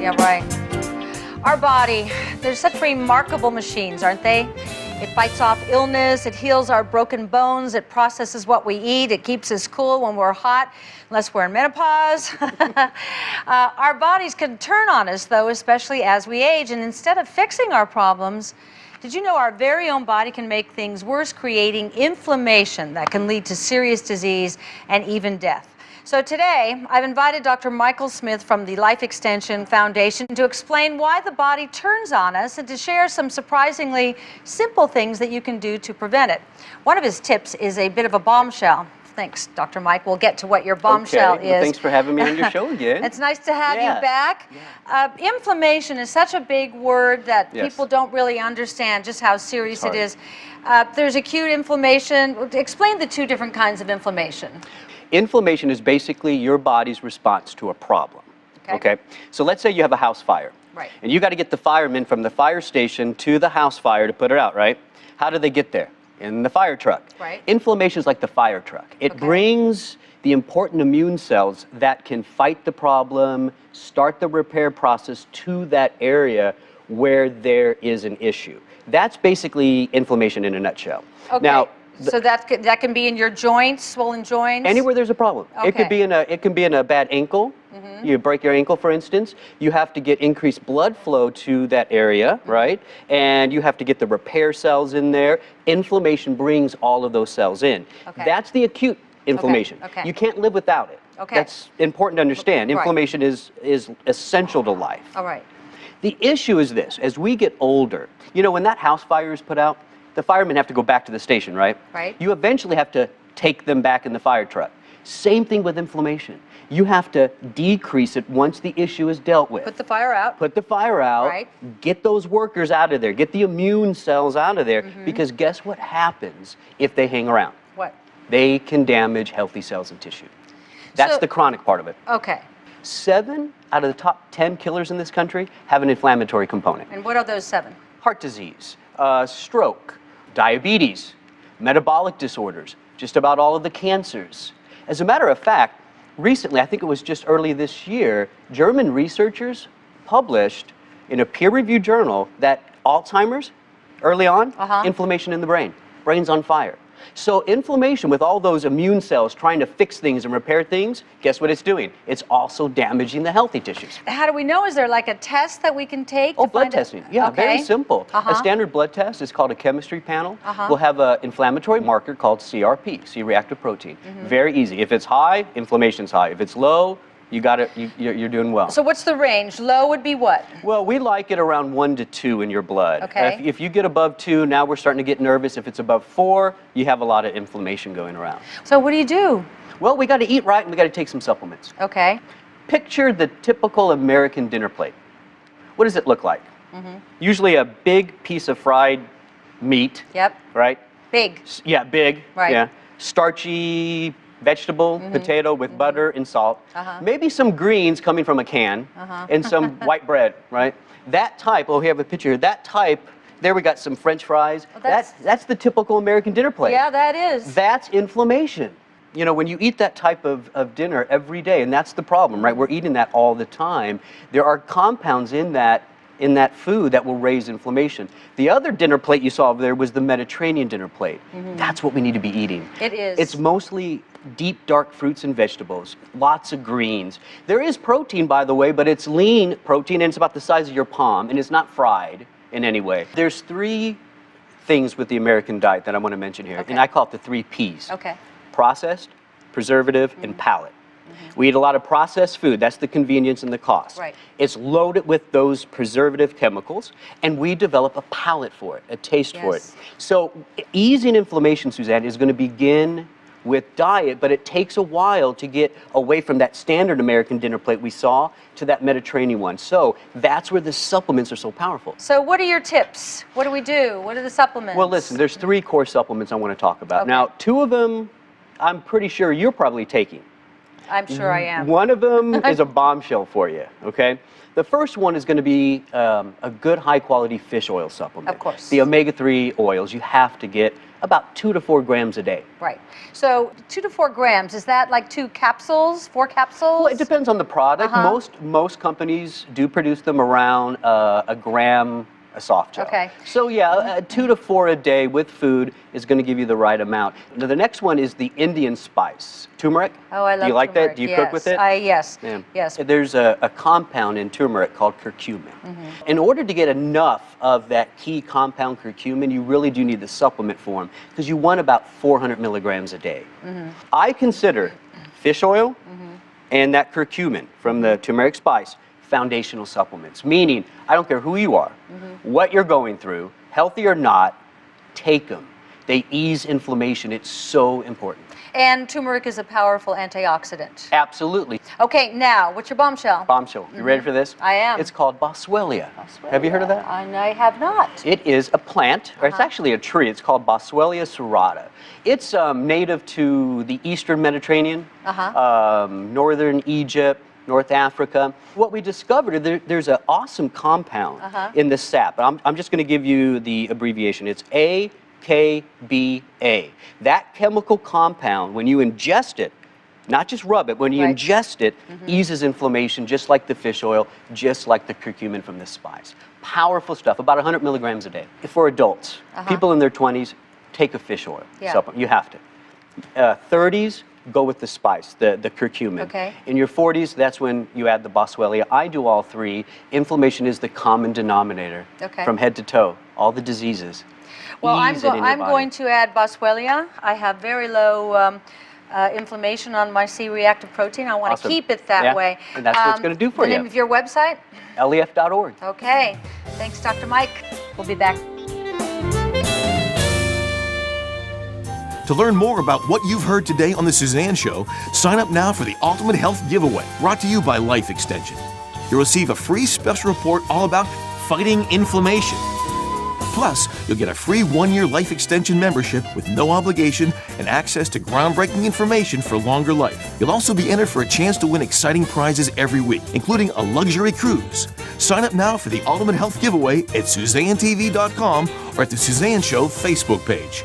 Yeah, right. Our body, they're such remarkable machines, aren't they? It fights off illness, it heals our broken bones, it processes what we eat, it keeps us cool when we're hot, unless we're in menopause. Our bodies can turn on us, though, especially as we age, and instead of fixing our problems, did you know our very own body can make things worse, creating inflammation that can lead to serious disease and even death? So today, I've invited Dr. Michael Smith from the Life Extension Foundation to explain why the body turns on us and to share some surprisingly simple things that you can do to prevent it. One of his tips is a bit of a bombshell. Thanks, Dr. Mike. We'll get to what your bombshell is. Well, thanks for having me on your show again. It's nice to have you back. Yeah. Inflammation is such a big word that people don't really understand just how serious it is. There's acute inflammation. Explain the two different kinds of inflammation. Inflammation is basically your body's response to a problem. Okay? So let's say you have a house fire. Right. And you got to get the firemen from the fire station to the house fire to put it out, right? How do they get there? In the fire truck. Right. Inflammation is like the fire truck. It brings the important immune cells that can fight the problem, start the repair process to that area where there is an issue. That's basically inflammation in a nutshell. Okay. Now, so that can be in your joints, swollen joints? Anywhere there's a problem. Okay. It can be in a bad ankle. You break your ankle, for instance. You have to get increased blood flow to that area, right? And you have to get the repair cells in there. Inflammation brings all of those cells in. That's the acute inflammation. You can't live without it. That's important to understand. Inflammation is essential to life. All right. The issue is this: as we get older, you know, when that house fire is put out, the firemen have to go back to the station, right? Right. You eventually have to take them back in the fire truck. Same thing with inflammation. You have to decrease it once the issue is dealt with. Put the fire out. Put the fire out. Right. Get those workers out of there. Get the immune cells out of there. Because guess what happens if they hang around? What? They can damage healthy cells and tissue. That's the chronic part of it. Okay. 7 out of the top 10 killers in this country have an inflammatory component. And what are those 7? Heart disease, stroke, diabetes, metabolic disorders, just about all of the cancers. As a matter of fact, recently, I think it was just early this year, German researchers published in a peer-reviewed journal that Alzheimer's, early on, inflammation in the brain. Brain's on fire. So inflammation, with all those immune cells trying to fix things and repair things, guess what it's doing? It's also damaging the healthy tissues. How do we know? Is there like a test that we can take? Oh, blood testing. Yeah, very simple. A standard blood test is called a chemistry panel. We'll have an inflammatory marker called CRP, C-reactive protein. Very easy. If it's high, inflammation's high. If it's low, you got it. You're doing well. So what's the range? Low would be what? Well, we like it around 1 to 2 in your blood. Okay. If you get above 2, now we're starting to get nervous. If it's above 4, you have a lot of inflammation going around. So what do you do? Well, we got to eat right and we got to take some supplements. Okay. Picture the typical American dinner plate. What does it look like? Usually a big piece of fried meat. Yep. Right? Big. Yeah, big. Right. Yeah. Starchy vegetable, potato with butter and salt. Maybe some greens coming from a can and some white bread, right? That type, oh, here I have a picture here. That type, there we got some French fries. Oh, that's the typical American dinner plate. Yeah, that is. That's inflammation. You know, when you eat that type of dinner every day, and that's the problem, right? We're eating that all the time. There are compounds in that food that will raise inflammation. The other dinner plate you saw over there was the Mediterranean dinner plate. That's what we need to be eating. It is. It's mostly deep, dark fruits and vegetables, lots of greens. There is protein, by the way, but it's lean protein, and it's about the size of your palm, and it's not fried in any way. There's 3 things with the American diet that I want to mention here, and I call it the 3 Ps. Okay. Processed, preservative, and palate. We eat a lot of processed food. That's the convenience and the cost. Right. It's loaded with those preservative chemicals, and we develop a palate for it, a taste for it. So easing inflammation, Suzanne, is going to begin with diet, but it takes a while to get away from that standard American dinner plate we saw to that Mediterranean one. So that's where the supplements are so powerful. So what are your tips? What do we do? What are the supplements? Well, listen, there's 3 core supplements I want to talk about. Now, 2 of them, I'm pretty sure you're probably taking. I'm sure I am. One of them is a bombshell for you, okay? The first one is going to be a good high-quality fish oil supplement. Of course. The omega-3 oils. You have to get about 2 to 4 grams a day. Right. So 2 to 4 grams, is that like 2 capsules, 4 capsules? Well, it depends on the product. Most companies do produce them around a gram a soft gel. Okay. So yeah, 2 to 4 a day with food is going to give you the right amount. Now, the next one is the Indian spice, turmeric. Oh, I love turmeric. Do you like that? Do you cook with it? Yes. Yeah. Yes. There's a compound in turmeric called curcumin. In order to get enough of that key compound curcumin, you really do need the supplement form because you want about 400 milligrams a day. I consider fish oil and that curcumin from the turmeric spice foundational supplements, meaning I don't care who you are, what you're going through, healthy or not, take them. They ease inflammation. It's so important. And turmeric is a powerful antioxidant. Absolutely. Okay, now, what's your bombshell? Bombshell. You ready for this? I am. It's called Boswellia. Have you heard of that? I have not. It is a plant, or it's actually a tree. It's called Boswellia serata. It's native to the Eastern Mediterranean, Northern Egypt, North Africa. What we discovered, there's an awesome compound in the sap. I'm just going to give you the abbreviation. It's AKBA. That chemical compound, when you ingest it, not just rub it, when you ingest it, eases inflammation just like the fish oil, just like the curcumin from the spice. Powerful stuff, about 100 milligrams a day. For adults, people in their 20s, take a fish oil supplement. You have to. 30s, go with the spice, the curcumin. Okay. In your 40s, that's when you add the Boswellia. I do all three. Inflammation is the common denominator from head to toe, all the diseases. Well, I'm going to add Boswellia. I have very low inflammation on my C-reactive protein. I want to keep it that way. And that's what it's going to do for you. The name of your website? lef.org. Okay. Thanks, Dr. Mike. We'll be back. To learn more about what you've heard today on The Suzanne Show, sign up now for the Ultimate Health Giveaway, brought to you by Life Extension. You'll receive a free special report all about fighting inflammation. Plus, you'll get a free 1-year Life Extension membership with no obligation and access to groundbreaking information for longer life. You'll also be entered for a chance to win exciting prizes every week, including a luxury cruise. Sign up now for the Ultimate Health Giveaway at SUZANNETV.com or at The Suzanne Show Facebook page.